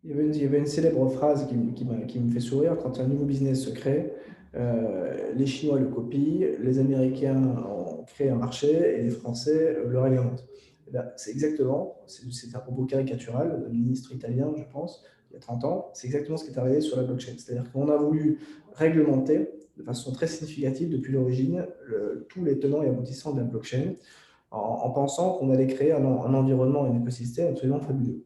Il y avait une célèbre phrase qui me fait sourire quand un nouveau business se crée. Les Chinois le copient, les Américains en créent un marché et les Français le réglementent. Eh ben, c'est exactement, c'est un propos caricatural d'un ministre italien, je pense, il y a 30 ans, c'est exactement ce qui est arrivé sur la blockchain. C'est-à-dire qu'on a voulu réglementer de façon très significative depuis l'origine tous les tenants et aboutissants de la blockchain en pensant qu'on allait créer un environnement, un écosystème absolument fabuleux.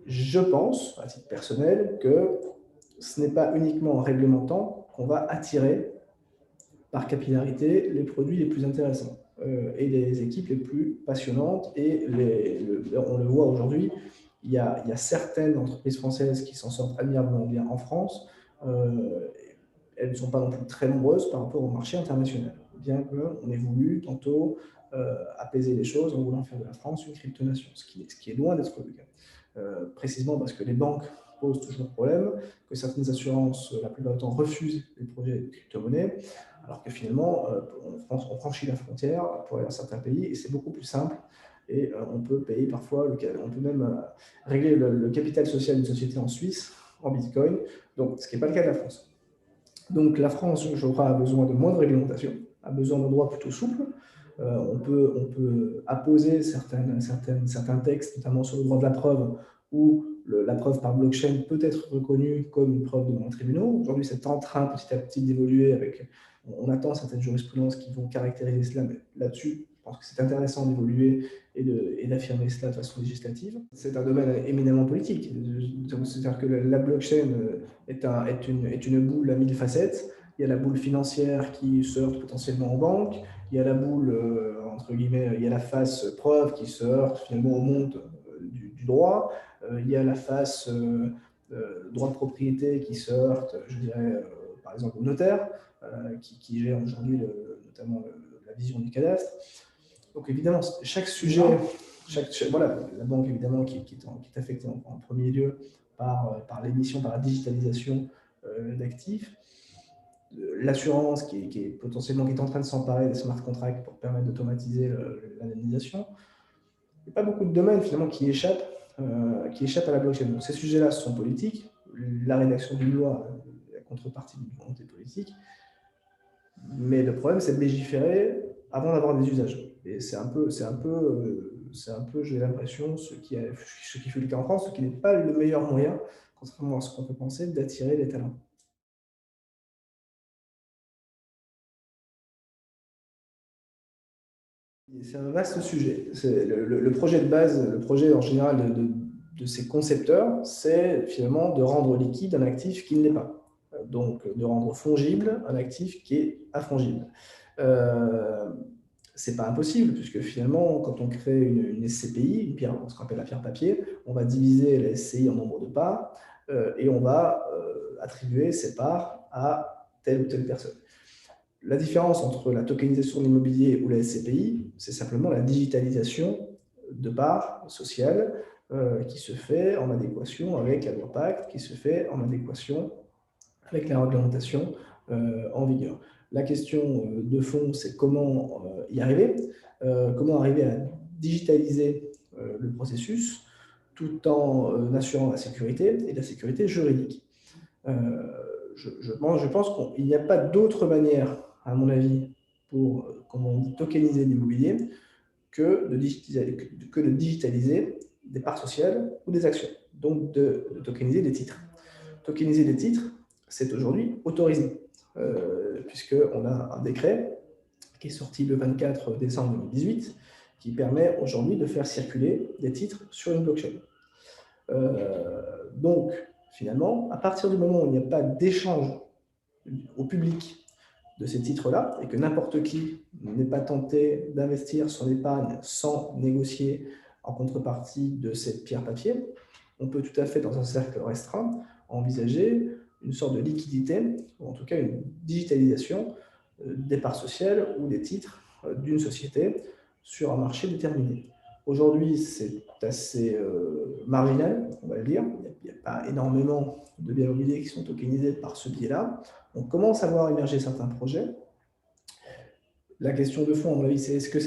Je pense, à titre personnel, que ce n'est pas uniquement en réglementant qu'on va attirer par capillarité les produits les plus intéressants et les équipes les plus passionnantes. Et on le voit aujourd'hui, il y a certaines entreprises françaises qui s'en sortent admirablement bien en France. Elles ne sont pas non plus très nombreuses par rapport au marché international, bien qu'on ait voulu tantôt apaiser les choses en voulant faire de la France une cryptonation, ce qui est loin d'être le cas. Précisément parce que les banques posent toujours problème, que certaines assurances, la plupart du temps, refusent les projets de crypto-monnaie, alors que finalement, on franchit la frontière pour aller dans certains pays et c'est beaucoup plus simple. Et on peut payer parfois, on peut même régler le capital social d'une société en Suisse, en Bitcoin, donc ce qui n'est pas le cas de la France. Donc la France, je crois, a besoin de moins de réglementation, a besoin d'un droit plutôt souple. On peut apposer certains textes, notamment sur le droit de la preuve, où la preuve par blockchain peut être reconnue comme une preuve devant les tribunaux. Aujourd'hui, c'est en train petit à petit d'évoluer on attend certaines jurisprudences qui vont caractériser cela, mais là-dessus, je pense que c'est intéressant d'évoluer et d'affirmer cela de façon législative. C'est un domaine éminemment politique. C'est-à-dire que la blockchain est une boule à mille facettes. Il y a la boule financière qui se heurte potentiellement aux banques. Il y a la boule, entre guillemets, il y a la face preuve qui se heurte finalement au monde du droit. Il y a la face droit de propriété qui se heurte, je dirais, par exemple, au notaire, qui gère aujourd'hui notamment la vision du cadastre. Donc évidemment, chaque sujet, voilà, la banque évidemment qui est affectée en premier lieu par l'émission, par la digitalisation d'actifs. L'assurance qui est en train de s'emparer des smart contracts pour permettre d'automatiser l'indemnisation. Il n'y a pas beaucoup de domaines finalement qui échappent à la blockchain. Donc ces sujets-là sont politiques. La rédaction d'une loi, la contrepartie d'une volonté politique. Mais le problème, c'est de légiférer avant d'avoir des usages. Et c'est un peu, j'ai l'impression, ce qui fait le cas en France, ce qui n'est pas le meilleur moyen, contrairement à ce qu'on peut penser, d'attirer les talents. C'est un vaste sujet. Le projet de base, le projet en général de ces concepteurs, c'est finalement de rendre liquide un actif qui ne l'est pas. Donc, de rendre fongible un actif qui est infongible. C'est pas impossible, puisque finalement, quand on crée une SCPI, ce qu'on appelle la pierre papier, on va diviser la SCI en nombre de parts et on va attribuer ces parts à telle ou telle personne. La différence entre la tokenisation de l'immobilier ou la SCPI, c'est simplement la digitalisation de parts sociales qui se fait en adéquation avec la loi Pacte, qui se fait en adéquation avec la réglementation en vigueur. La question de fond, c'est comment y arriver, comment arriver à digitaliser le processus tout en assurant la sécurité et la sécurité juridique. Je pense qu'il n'y a pas d'autre manière, à mon avis, pour comment on dit, tokeniser l'immobilier que de digitaliser des parts sociales ou des actions, donc de tokeniser des titres. Tokeniser des titres, c'est aujourd'hui autorisé, puisqu'on a un décret qui est sorti le 24 décembre 2018, qui permet aujourd'hui de faire circuler des titres sur une blockchain. Donc, finalement, à partir du moment où il n'y a pas d'échange au public de ces titres-là, et que n'importe qui n'est pas tenté d'investir son épargne sans négocier en contrepartie de cette pierre papier, on peut tout à fait, dans un cercle restreint, envisager une sorte de liquidité, ou en tout cas une digitalisation des parts sociales ou des titres d'une société sur un marché déterminé. Aujourd'hui, c'est assez marginal, on va le dire. Il n'y a pas énormément de biens immobiliers qui sont tokenisés par ce biais-là. On commence à voir émerger certains projets. La question de fond, à mon avis, c'est est-ce que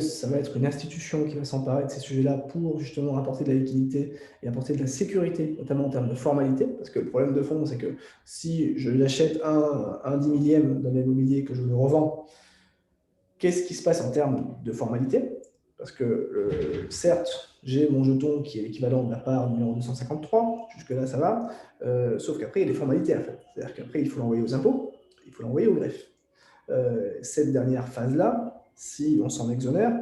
ça va être une institution qui va s'emparer de ces sujets-là pour justement apporter de la liquidité et apporter de la sécurité, notamment en termes de formalité? Parce que le problème de fond, c'est que si je l'achète un 10 millième d'un immobilier que je le revends, qu'est-ce qui se passe en termes de formalité? Parce que certes, j'ai mon jeton qui est l'équivalent de la part numéro 253, jusque-là ça va, sauf qu'après il y a des formalités à faire. C'est-à-dire qu'après il faut l'envoyer aux impôts, il faut l'envoyer au greffe. Cette dernière phase-là, si on s'en exonère,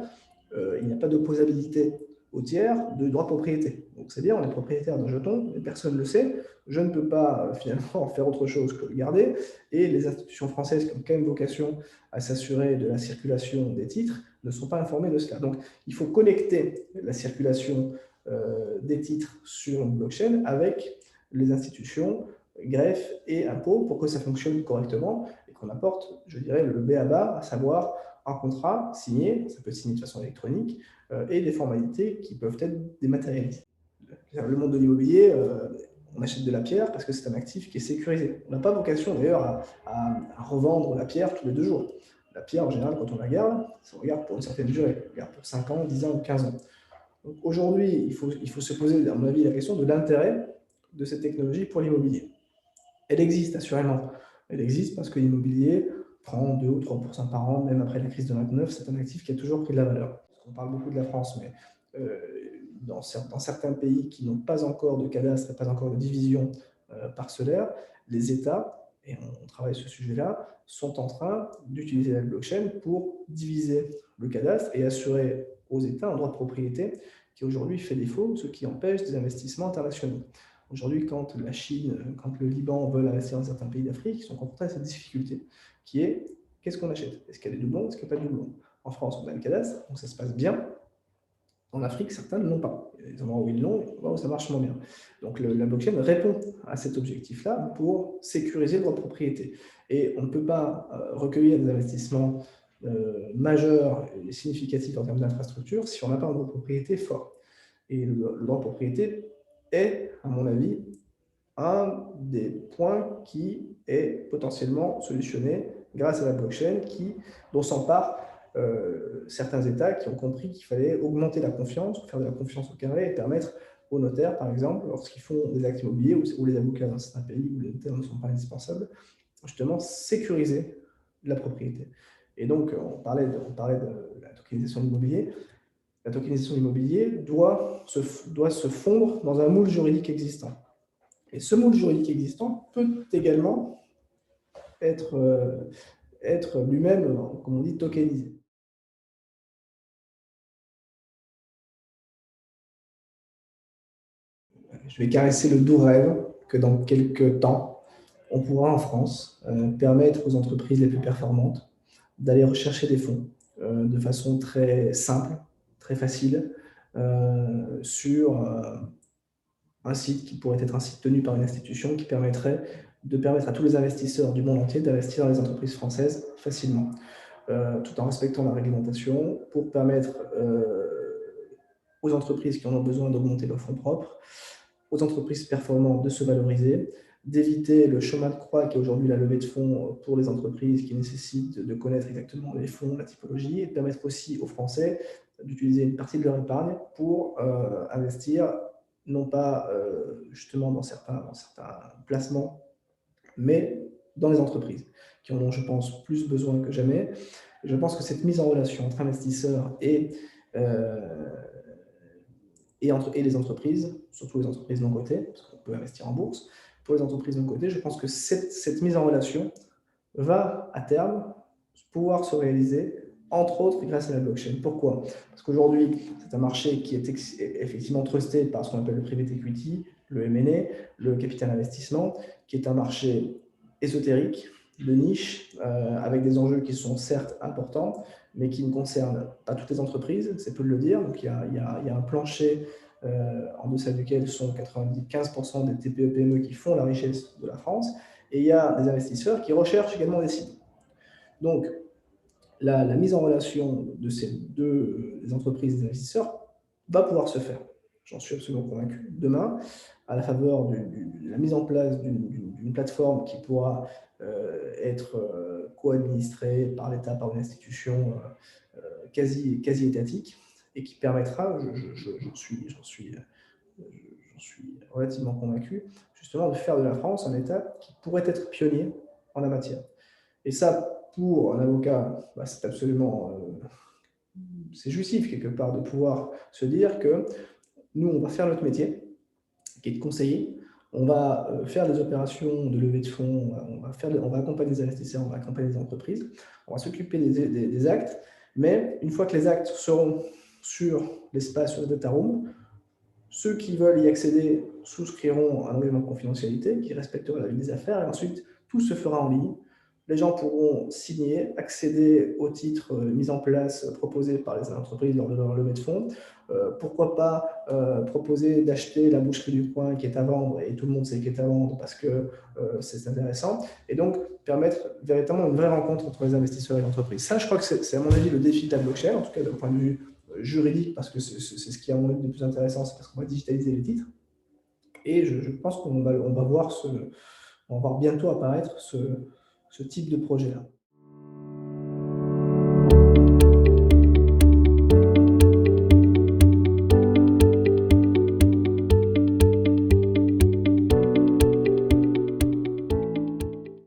il n'y a pas d'opposabilité au tiers de droit de propriété. Donc c'est bien, on est propriétaire d'un jeton, mais personne ne le sait, je ne peux pas finalement faire autre chose que le garder, et les institutions françaises qui ont quand même vocation à s'assurer de la circulation des titres ne sont pas informées de cela. Donc il faut connecter la circulation des titres sur une blockchain avec les institutions, greffe et impôts pour que ça fonctionne correctement et qu'on apporte, je dirais, le b.a.-ba, à savoir un contrat signé, ça peut être signé de façon électronique, et des formalités qui peuvent être dématérialisées. Le monde de l'immobilier, on achète de la pierre parce que c'est un actif qui est sécurisé. On n'a pas vocation d'ailleurs à revendre la pierre tous les 2 jours. La pierre, en général, quand on la garde, on regarde pour une certaine durée, on regarde pour 5 ans, 10 ans ou 15 ans. Donc aujourd'hui, il faut se poser, à mon avis, la question de l'intérêt de cette technologie pour l'immobilier. Elle existe, assurément. Elle existe parce que l'immobilier prend 2 ou 3% par an, même après la crise de 29, c'est un actif qui a toujours pris de la valeur. On parle beaucoup de la France, mais dans certains pays qui n'ont pas encore de cadastre et pas encore de division parcellaire, les États, et on travaille ce sujet-là, sont en train d'utiliser la blockchain pour diviser le cadastre et assurer aux États un droit de propriété qui aujourd'hui fait défaut, ce qui empêche des investissements internationaux. Aujourd'hui, quand la Chine, quand le Liban veulent investir dans certains pays d'Afrique, ils sont confrontés à cette difficulté, qui est qu'est-ce qu'on achète? Est-ce qu'il y a des doublons? Est-ce qu'il n'y a pas de doublons? En France, on a le cadastre, donc ça se passe bien. En Afrique, certains ne l'ont pas. Il y a des endroits où ils l'ont, et où ça marche moins bien. Donc la blockchain répond à cet objectif-là pour sécuriser le droit de propriété. Et on ne peut pas recueillir des investissements majeurs et significatifs en termes d'infrastructure si on n'a pas un droit de propriété fort. Et le droit de propriété est, à mon avis, un des points qui est potentiellement solutionné grâce à la blockchain dont s'emparent certains États qui ont compris qu'il fallait augmenter la confiance, faire de la confiance au carré et permettre aux notaires, par exemple, lorsqu'ils font des actes immobiliers ou les avocats dans certains pays où les notaires ne sont pas indispensables, justement sécuriser la propriété. Et donc, on parlait de la tokenisation de l'immobilier. La tokenisation de l'immobilier doit se fondre dans un moule juridique existant. Et ce moule juridique existant peut également être lui-même, comme on dit, tokenisé. Je vais caresser le doux rêve que dans quelques temps, on pourra en France permettre aux entreprises les plus performantes d'aller rechercher des fonds de façon très simple, très facile, sur un site qui pourrait être un site tenu par une institution qui permettrait de permettre à tous les investisseurs du monde entier d'investir dans les entreprises françaises facilement, tout en respectant la réglementation pour permettre aux entreprises qui en ont besoin d'augmenter leurs fonds propres, aux entreprises performantes de se valoriser, d'éviter le chemin de croix qui est aujourd'hui la levée de fonds pour les entreprises qui nécessitent de connaître exactement les fonds, la typologie, et de permettre aussi aux Français d'utiliser une partie de leur épargne pour investir, non pas justement dans certains placements, mais dans les entreprises, qui en ont, je pense, plus besoin que jamais. Et je pense que cette mise en relation entre investisseurs et les entreprises, surtout les entreprises non cotées, parce qu'on peut investir en bourse, pour les entreprises non cotées, je pense que cette mise en relation va, à terme, pouvoir se réaliser, entre autres, grâce à la blockchain. Pourquoi? Parce qu'aujourd'hui, c'est un marché qui est effectivement trusté par ce qu'on appelle le private equity, le M&A, le capital investissement, qui est un marché ésotérique, de niche, avec des enjeux qui sont certes importants, mais qui ne concernent pas toutes les entreprises, c'est peu de le dire. Donc il y a un plancher en deçà duquel sont 95% des TPE-PME qui font la richesse de la France, et il y a des investisseurs qui recherchent également des cibles. Donc la mise en relation de ces deux entreprises et des investisseurs va pouvoir se faire. J'en suis absolument convaincu. Demain, à la faveur de la mise en place d'une plateforme qui pourra être co-administrée par l'État, par une institution quasi étatique, et qui permettra, j'en suis relativement convaincu, justement de faire de la France un État qui pourrait être pionnier en la matière. Et ça, pour un avocat, bah, c'est absolument c'est jouissif quelque part de pouvoir se dire que nous, on va faire notre métier, qui est de conseiller. On va faire des opérations de levée de fonds, on va accompagner les investisseurs, on va accompagner les entreprises, on va s'occuper des actes, mais une fois que les actes seront sur l'espace, sur le data room, ceux qui veulent y accéder souscriront un engagement de confidentialité qui respectera la vie des affaires, et ensuite tout se fera en ligne. Les gens pourront signer, accéder aux titres mis en place, proposés par les entreprises lors de leur levée de fonds. Pourquoi pas proposer d'acheter la boucherie du coin qui est à vendre, et tout le monde sait qu'elle est à vendre parce que c'est intéressant. Et donc, permettre véritablement une vraie rencontre entre les investisseurs et l'entreprise. Ça, je crois que c'est à mon avis le défi de la blockchain, en tout cas d'un point de vue juridique, parce que c'est ce qui est à mon avis le plus intéressant, c'est parce qu'on va digitaliser les titres. Et je pense qu'on va voir bientôt apparaître ce type de projet-là.